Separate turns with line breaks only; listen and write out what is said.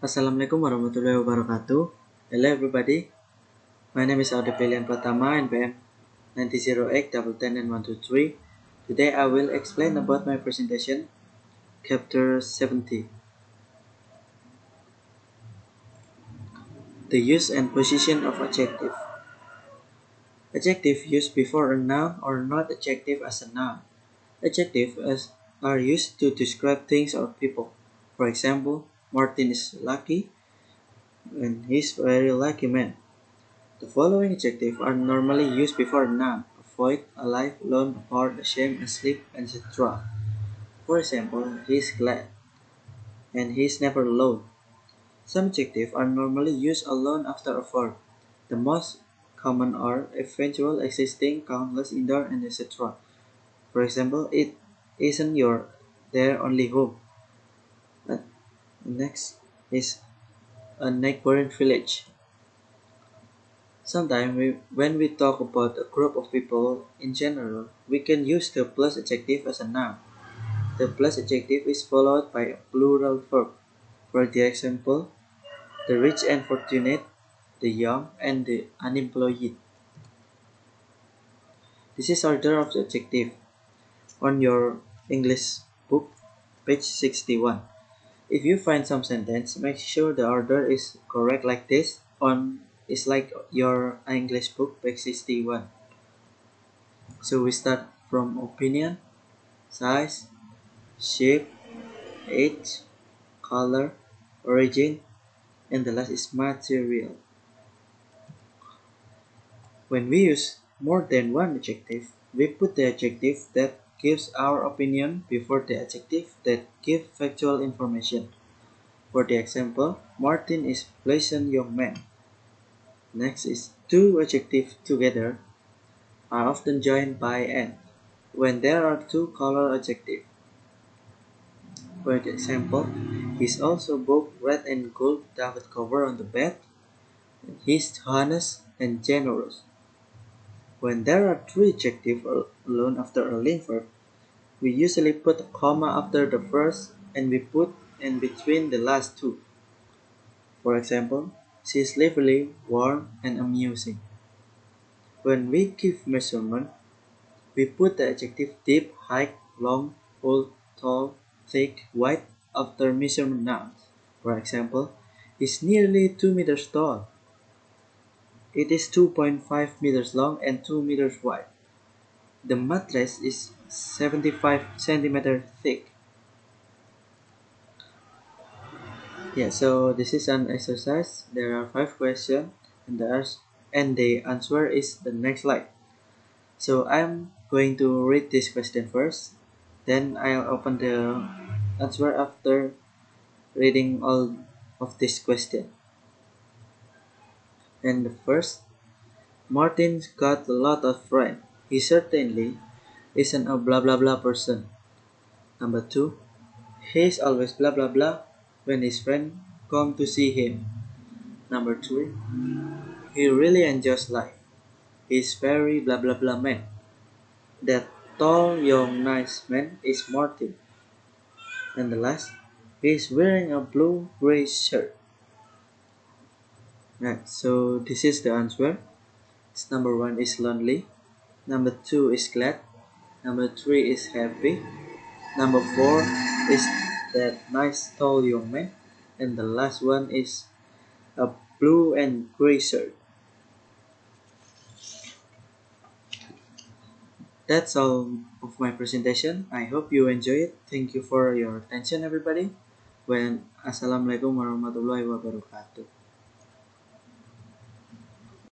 Assalamualaikum warahmatullahi wabarakatuh. Hello everybody. My name is Audhy Pratama and BM 9008 1010 and 123. Today I will explain about my presentation, Chapter 70. The use and position of adjective. Adjective used before a noun or not adjective as a noun. Adjectives are used to describe things or people. For example, Martin is lucky and he's a very lucky man. The following adjectives are normally used before a noun: avoid, alive, alone, apart, ashamed, asleep, etc. For example, he is glad and he is never alone. Some adjectives are normally used alone after a verb. The most common are eventual, existing, countless, indoor, and etc. For example, it isn't your their only home. Next is a neighboring village. Sometimes when we talk about a group of people in general, we can use the plus adjective as a noun. The plus adjective is followed by a plural verb. For the example, the rich and fortunate, the young and the unemployed. This is order of the adjective on your English book, page 61. If you find some sentence, make sure the order is correct like this. It's like your English book, page 61. So we start from opinion, size, shape, age, color, origin, and the last is material. When we use more than one adjective, we put the adjective that gives our opinion before the adjective that gives factual information. For the example, Martin is pleasant young man. Next is two adjectives together are often joined by an when there are two color adjectives. For example, he's also both red and gold velvet cover on the bed. He's honest and generous. When there are three adjectives alone after a link verb, we usually put a comma after the first and we put in between the last two. For example, she is lively, warm, and amusing. When we give measurement, we put the adjective deep, height, long, old, tall, thick, wide after measurement nouns. For example, is nearly 2 meters tall. It is 2.5 meters long and 2 meters wide. The mattress is 75 centimeters thick. Yeah, so this is an exercise. There are 5 questions and the answer is the next slide. So I'm going to read this question first. Then I'll open the answer after reading all of this question. And the first, Martin's got a lot of friends. He certainly isn't a blah blah blah person. Number 2, he's always blah blah blah when his friend come to see him. Number 3, he really enjoys life. He's very blah blah blah man. That tall young nice man is Martin. And the last, he's wearing a blue-gray shirt. Right, so this is the answer. Number 1 is lonely. Number 2 is glad. Number 3 is happy. Number 4 is that nice tall young man. And the last one is a blue and gray shirt. That's all of my presentation. I hope you enjoy it. Thank you for your attention everybody. Assalamualaikum warahmatullahi wabarakatuh.